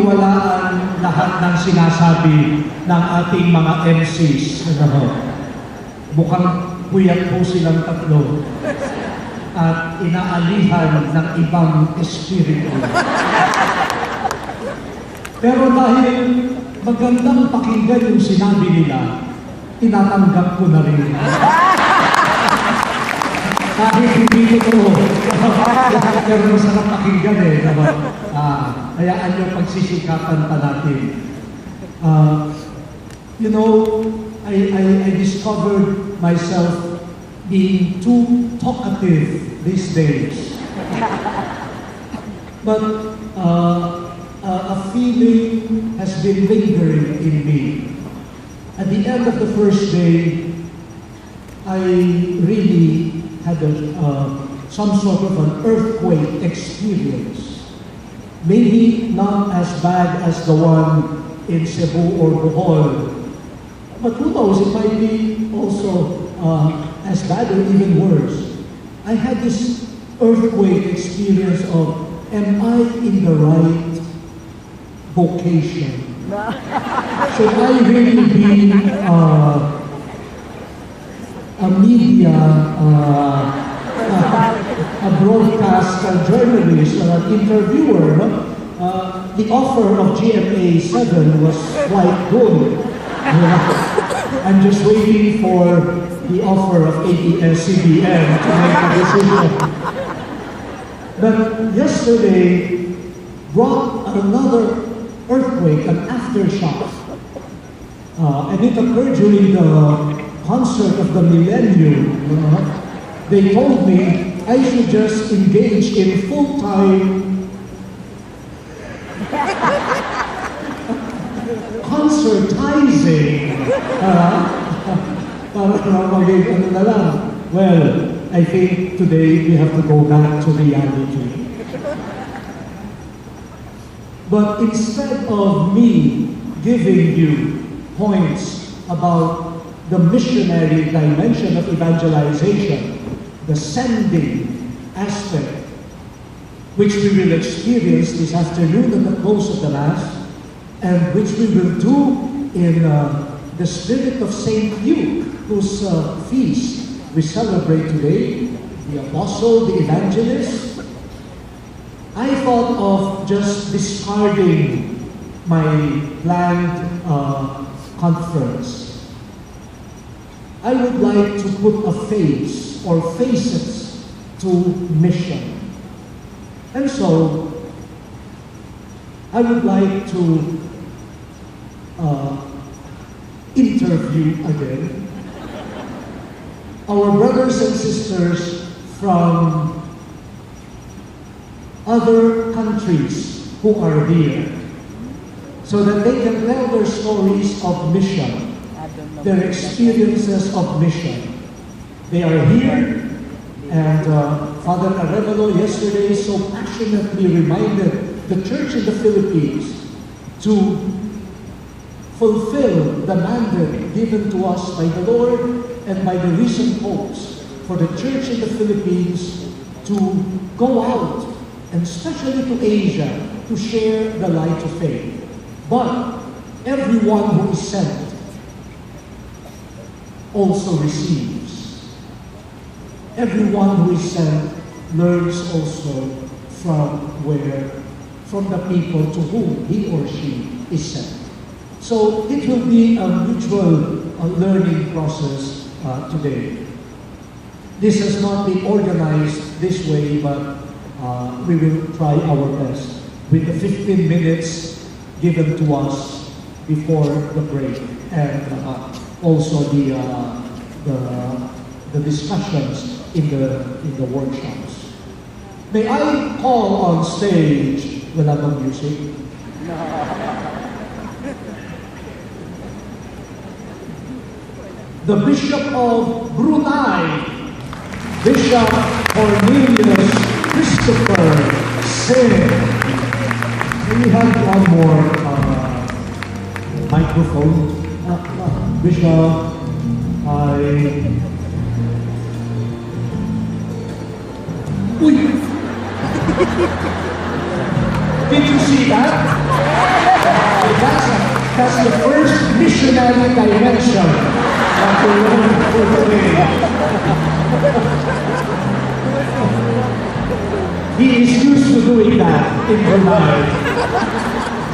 pagkakatiwalaan lahat ng sinasabi ng ating mga MCs. Mukhang puyat po silang tatlo at inaalihan ng ibang espiritu. Pero dahil magandang pakinggan yung sinabi nila, tinatanggap ko na rin. Kahit hindi totoo. Pero masarap pakinggan eh. Hayaan nyo pagsisikapan pa natin. You know, I discovered myself being too talkative these days. But a feeling has been lingering in me. At the end of the first day, I really had some sort of an earthquake experience. Maybe not as bad as the one in Cebu or Bohol, but who knows, it might be also as bad or even worse. I had this earthquake experience of, am I in the right vocation? Should I really be a media, a broadcast journalist or an interviewer? The offer of GMA 7 was quite good. I'm just waiting for the offer of ABS-CBN to make a decision. But yesterday brought another earthquake, an aftershock. And it occurred during the concert of the millennium. They told me I should just engage in full-time concertizing. Well, I think today we have to go back to reality. But instead of me giving you points about the missionary dimension of evangelization, the sending aspect, which we will experience this afternoon at the close of the Mass, and which we will do in the spirit of Saint Luke, whose feast we celebrate today, the Apostle, the Evangelist. I thought of just discarding my planned conference. I would like to put a face or faces to mission. And so, I would like to interview again our brothers and sisters from other countries who are here, so that they can tell their stories of mission, their experiences of mission. They are here, and Father Arevalo yesterday so passionately reminded the church in the Philippines to fulfill the mandate given to us by the Lord and by the recent popes for the church in the Philippines to go out, and especially to Asia, to share the light of faith. But everyone who is sent also receives. Everyone who is sent learns also from the people to whom he or she is sent. So it will be a mutual learning process today. This has not been organized this way, but we will try our best with the 15 minutes given to us before the break, and also the discussions in the workshops. May I call on stage, wala bang music? The Bishop of Brunei, Bishop Cornelius Christopher Sin. We have one more microphone. Bishop, Uy! Did you see that? That's the first missionary dimension that we learned for today. He is used to doing that in Brunei.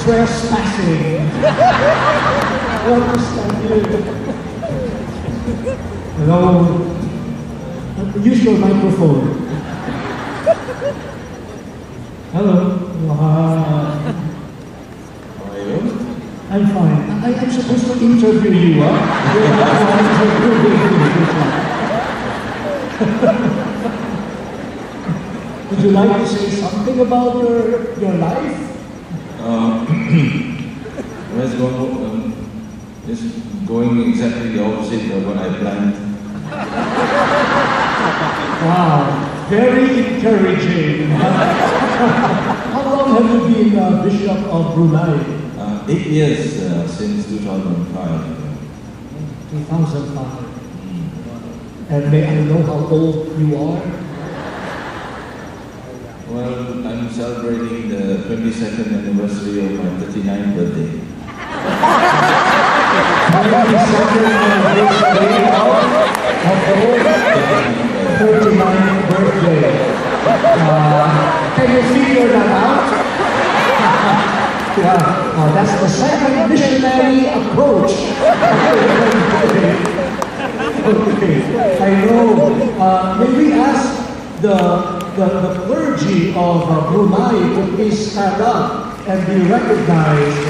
Trespassing. What is that here? Hello? Use your microphone. Hello? Wow. How are you? I'm fine. I'm supposed to interview you, huh? Would you like to say something about your life? It's going exactly the opposite of what I planned. Wow, very encouraging. How long have you been Bishop of Brunei? 8 years since 2005. 2005. And may I know how old you are? Well, I'm celebrating the 22nd anniversary of my 39th birthday. 22nd anniversary of your 39th birthday. Can you figure that out? Yeah, that's the second missionary approach. Okay, I know. May we ask the clergy of Brunei to please stand up and be recognized.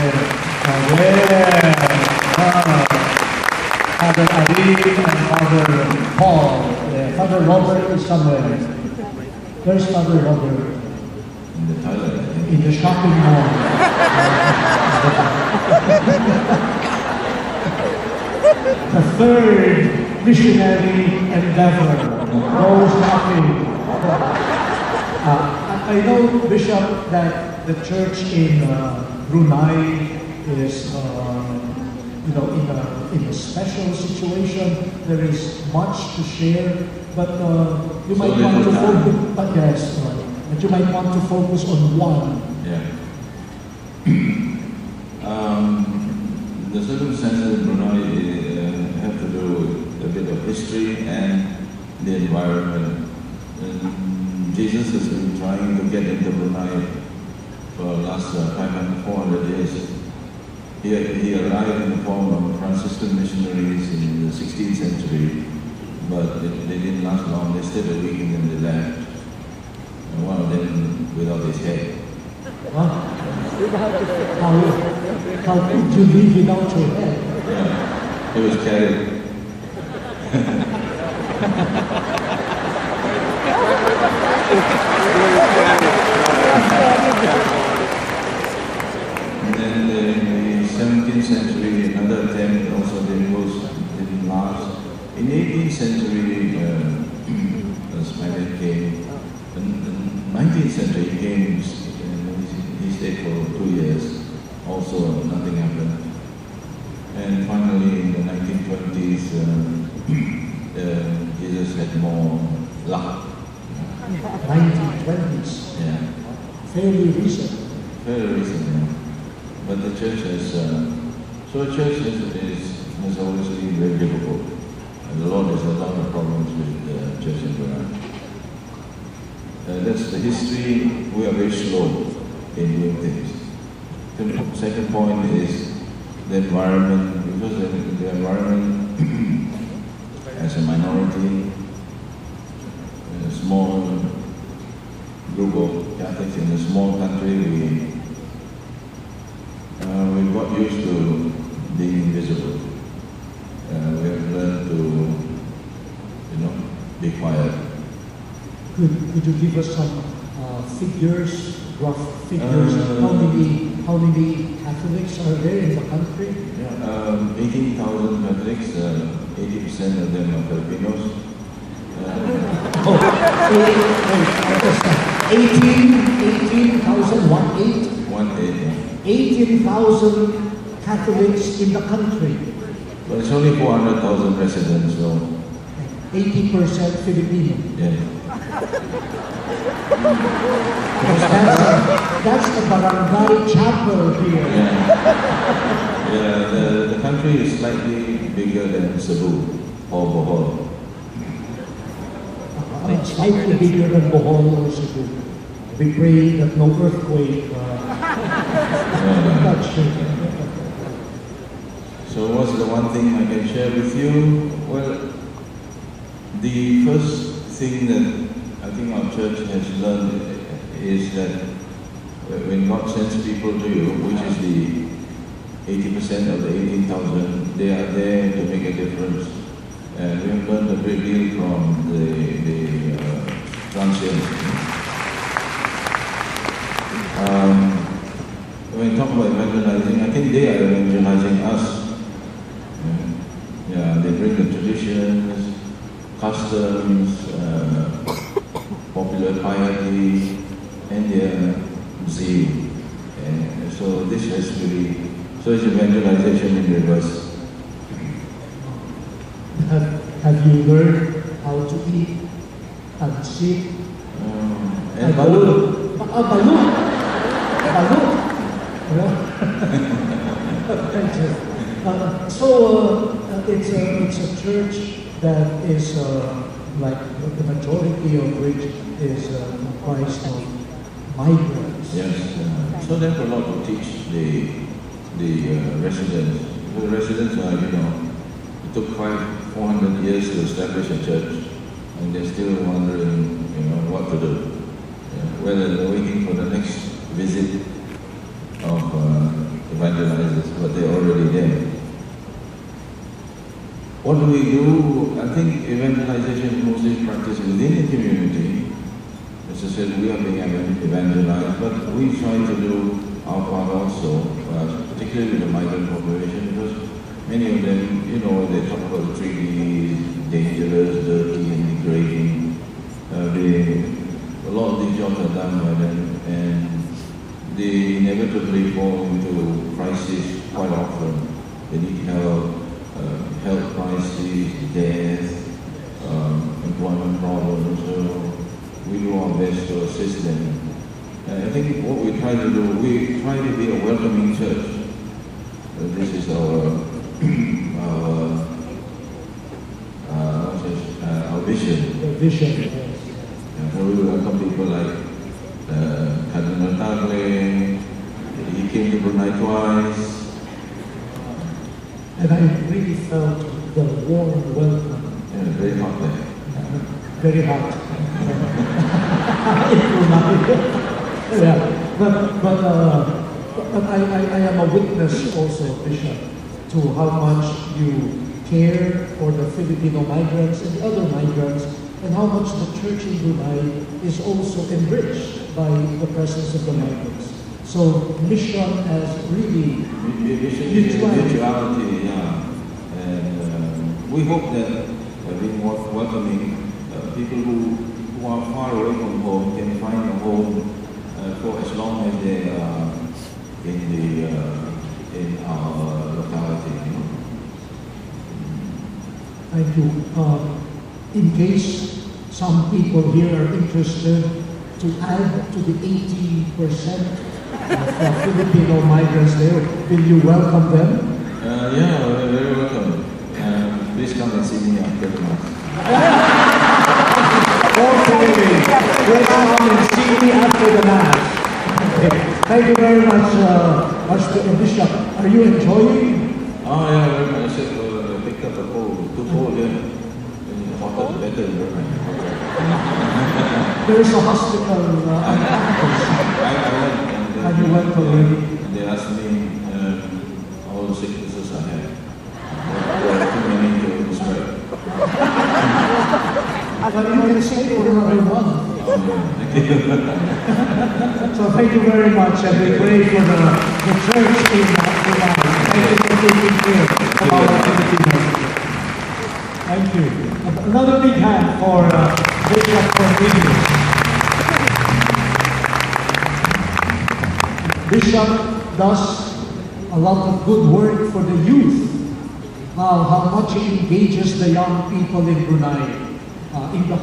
Father Ali and Father Paul. Father Robert is somewhere. Where's Father Robert? In the toilet, I think. In the shopping mall. The third missionary endeavor. No shopping. I know, Bishop, that the church in Brunei is, in a special situation. There is much to share, but you might want to focus. But you might want to focus on one. Yeah. The circumstances in Brunei have to do with a bit of history and the environment. Jesus has been trying to get into Brunei for the last 400 years. He arrived in the form of Franciscan missionaries in the 16th century, but they didn't last long. They stayed a week and then they left. And one of them without his head. Huh? How could you live without your head? Yeah, he was carried. And then in the 17th century, another attempt also didn't last. In the 18th century, the Spaniard came. In the 19th century, he came. He stayed for 2 years. Also, nothing happened. And finally, in the 1920s, Jesus had more luck. 1920s. Yeah. Fairly recent. Very recent, yeah. But the church has, so the church has always been very difficult. And the Lord has a lot of problems with the church in Brunei. That's the history. We are very slow in doing things. The second point is the environment, because the environment as a minority, a small group of Catholics in a small country, we got used to being invisible. We have learned to, be quiet. Could you give us some figures, rough figures? How many Catholics are there in the country? 18,000 Catholics, 80% of them are Filipinos. 18,000, 18,000 Catholics in the country. But it's only 400,000 residents, so 80% Filipino. yeah. That's the barangay chapel here. Yeah. Yeah, the country is slightly bigger than Cebu or Bohol. Slightly bigger than Bohol or Cebu. We pray that no earthquake touch it. So what's the one thing I can share with you? Well, the first thing that I think our church has learned is that when God sends people to you, which is the 80% of the 18,000, they are there to make a difference. And we have learned a great deal from the transients. When we talk about evangelizing, I think they are evangelizing us. Yeah, they bring the traditions, customs, popular piety, and their zeal. And so this has really, so it's evangelization in reverse. Have you learned how to eat and sip? And balut. Balut. Balut. Thank you. It's a church that is like the majority of which is comprised of migrants. Yes. So therefore, a lot to teach the residents. The residents are, it took 400 years to establish a church, and they're still wondering, what to do. Whether they're waiting for the next visit of evangelizers, but they're already there. What do we do? I think evangelization is mostly practiced within the community. As I said, we are being evangelized, but we try to do our part also, particularly with the migrant population, because many of them, they talk about the treaty, dangerous, dirty, and degrading. A lot of these jobs are done by them, and they inevitably fall into crisis quite often. They need help, health crises, death, employment problems. So we do our best to assist them. I think what we try to do, we try to be a welcoming church. This is our vision. The vision, yes. So we welcome people like Cardinal Tagle. He came to Brunei twice. And I really felt the warm welcome. Yeah, very hot there. Very hot. Yeah, but I am a witness also, Bishop, to how much you care for the Filipino migrants and the other migrants, and how much the church in Brunei is also enriched by the presence of the migrants. So mission has really mutuality, yeah. And we hope that being welcoming people who are far away from home can find a home for as long as they are in our locality. Thank you. In case some people here are interested to add to the 80% of Filipino migrants there, will you welcome them? Yeah, we're very welcome. Please come and see me after the Mass. Okay, please come and see me after the Mass. Okay. Thank you very much, Pastor Bishop. Are you enjoying? Oh yeah, very much. I said, picked up a cold, too cold here. The hotter the better in Burma. There is a hospital on campus. I you went already? They asked me all the sicknesses I had. There are too many to describe. But you can say for another one. Thank you. So thank you very much, and we pray for the church in Brunei. Thank you for taking care of our Filipinos. Thank you. Another big hand for Bishop Cornelius. Bishop does a lot of good work for the youth. How much he engages the young people in Brunei. In the